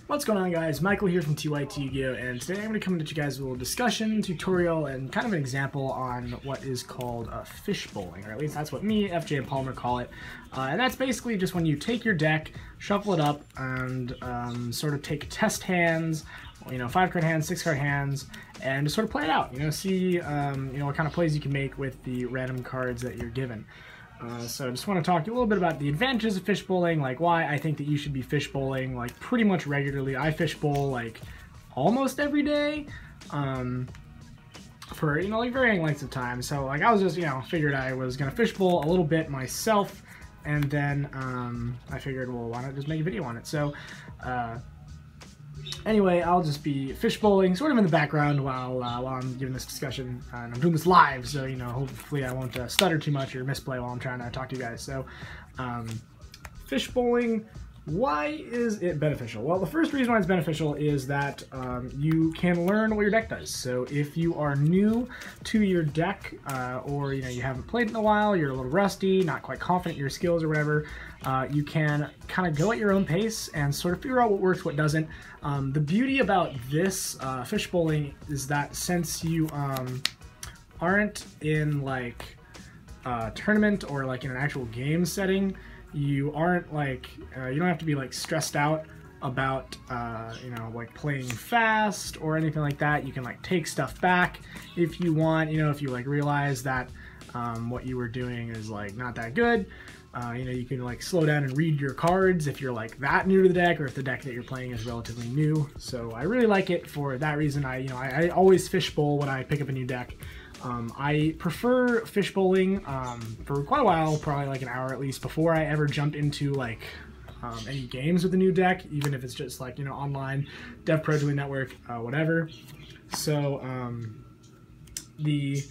What's going on, guys? Michael here from TYT YuGiOh, and today I'm going to come to you guys with a little discussion, tutorial, and kind of an example on what is called fishbowling, or at least that's what me, FJ, and Palmer call it. And that's basically just when you take your deck, shuffle it up, and sort of take test hands, 5-card hands, 6-card hands, and just sort of play it out. See what kind of plays you can make with the random cards that you're given. So I just want to talk to you a little bit about the advantages of fishbowling, like why I think that you should be fishbowling like pretty much regularly. I fishbowl like almost every day for like varying lengths of time. So like I was just figured I was gonna fishbowl a little bit myself, and then I figured, well, why not just make a video on it? So anyway, I'll just be fishbowling sort of in the background while I'm giving this discussion, and I'm doing this live, so hopefully I won't stutter too much or misplay while I'm trying to talk to you guys. So fishbowling, why is it beneficial? Well, the first reason why it's beneficial is that you can learn what your deck does. So if you are new to your deck, or you haven't played in a while, you're a little rusty, not quite confident in your skills or whatever, you can kind of go at your own pace and sort of figure out what works, what doesn't. The beauty about this fishbowling is that since you aren't in like a tournament or like in an actual game setting, you aren't like you don't have to be like stressed out about like playing fast or anything like that. You can like take stuff back if you want, if you like realize that what you were doing is like not that good. You can like slow down and read your cards if you're like that new to the deck, or if the deck that you're playing is relatively new. So I really like it for that reason. I always fishbowl when I pick up a new deck. I prefer fishbowling for quite a while, probably like an hour at least, before I ever jump into like any games with the new deck, even if it's just like online, Dev Pro Tour Network, whatever. So the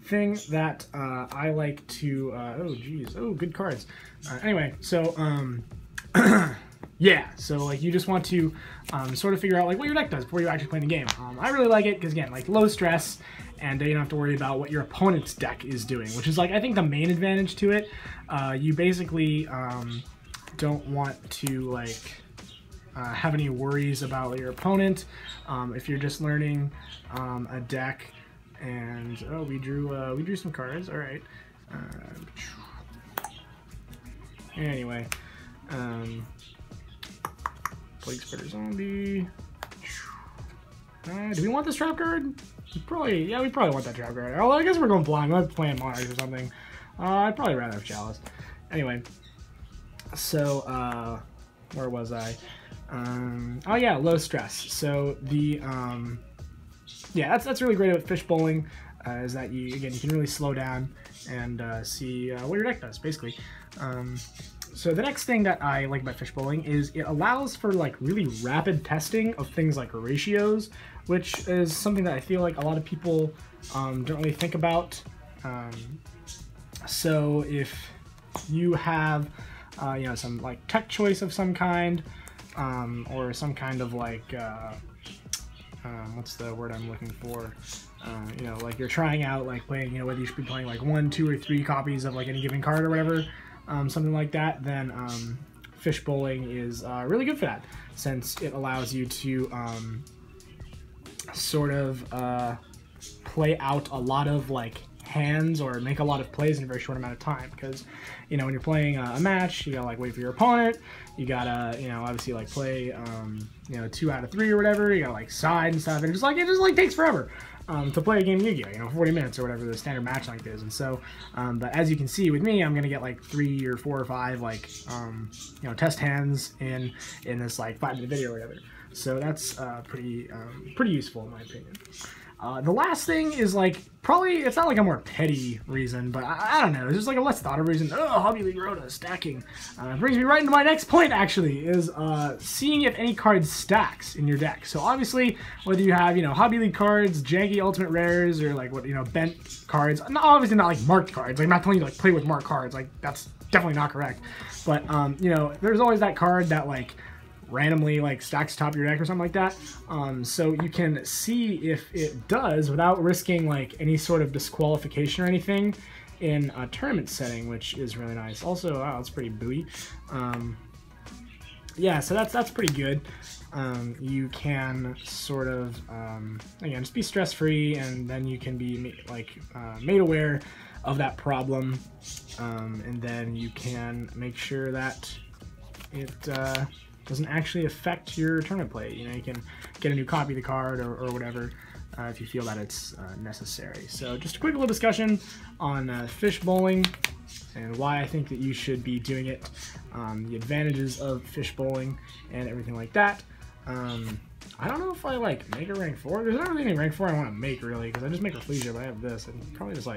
thing that I like to good cards. Anyway, so yeah, so like you just want to sort of figure out like what your deck does before you actually play the game. I really like it because, again, like low stress, and you don't have to worry about what your opponent's deck is doing, which is like I think the main advantage to it. You basically don't want to like have any worries about your opponent if you're just learning a deck. And we drew some cards. All right. Anyway, Plague Spreader Zombie. Do we want this trap card? We probably want that trap card. Although I guess we're going blind. We're playing Monarchs or something. I'd probably rather have Chalice. Anyway, so where was I? Oh yeah, low stress. So the yeah, that's really great about fishbowling, is that you can really slow down and see what your deck does, basically. So the next thing that I like about fishbowling is it allows for like really rapid testing of things like ratios, which is something that I feel like a lot of people don't really think about. So if you have some like tech choice of some kind, or some kind of like what's the word I'm looking for? Like you're trying out like playing, whether you should be playing like 1, 2, or 3 copies of like any given card or whatever, something like that, then fishbowling is really good for that, since it allows you to sort of play out a lot of like hands or make a lot of plays in a very short amount of time. Because when you're playing a match, you gotta like wait for your opponent, you gotta obviously like play 2 out of 3 or whatever, you gotta like side and stuff, and it just takes forever to play a game of Yu-Gi-Oh, 40 minutes or whatever the standard match length is. And so but as you can see with me, I'm gonna get like 3 or 4 or 5 like test hands in this like 5-minute video or whatever. So that's pretty useful in my opinion. The last thing is like, probably, it's not like a more petty reason, but I don't know, it's just like a less thought of reason. Oh, Hobby League Rhoda, stacking. Brings me right into my next point, actually, is seeing if any card stacks in your deck. So obviously, whether you have, Hobby League cards, janky ultimate rares, or like, bent cards, obviously not like marked cards, like I'm not telling you to like play with marked cards, like that's definitely not correct. But, there's always that card that like, randomly like stacks top of your deck or something like that, so you can see if it does without risking like any sort of disqualification or anything in a tournament setting, which is really nice. Also, wow, it's pretty buoy. yeah, so that's pretty good. You can sort of again just be stress free, and then you can be made aware of that problem, and then you can make sure that it doesn't actually affect your tournament play. You know, you can get a new copy of the card or whatever if you feel that it's necessary. So just a quick little discussion on fish bowling and why I think that you should be doing it, the advantages of fish bowling and everything like that. I don't know if I make a rank 4. There's not really any rank 4 I want to make really, because I just make a Fleasia, but I have this. I'd probably just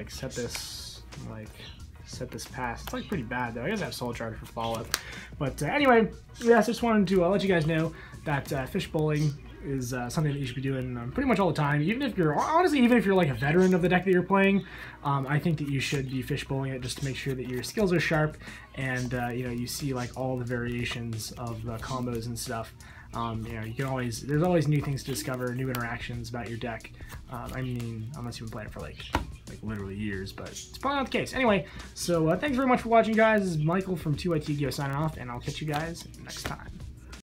set this past. It's pretty bad though. I guess I have Soul Charge for follow-up. But anyway, yes, I just wanted to let you guys know that fish bowling is something that you should be doing pretty much all the time. Even if you're a veteran of the deck that you're playing, I think that you should be fish bowling it just to make sure that your skills are sharp, and you know, you see all the variations of the combos and stuff. You know, there's always new things to discover, new interactions about your deck. I mean, unless you've been playing it for like literally years, but it's probably not the case. Anyway, so thanks very much for watching, guys. This is Michael from TYT YuGiOh signing off, and I'll catch you guys next time.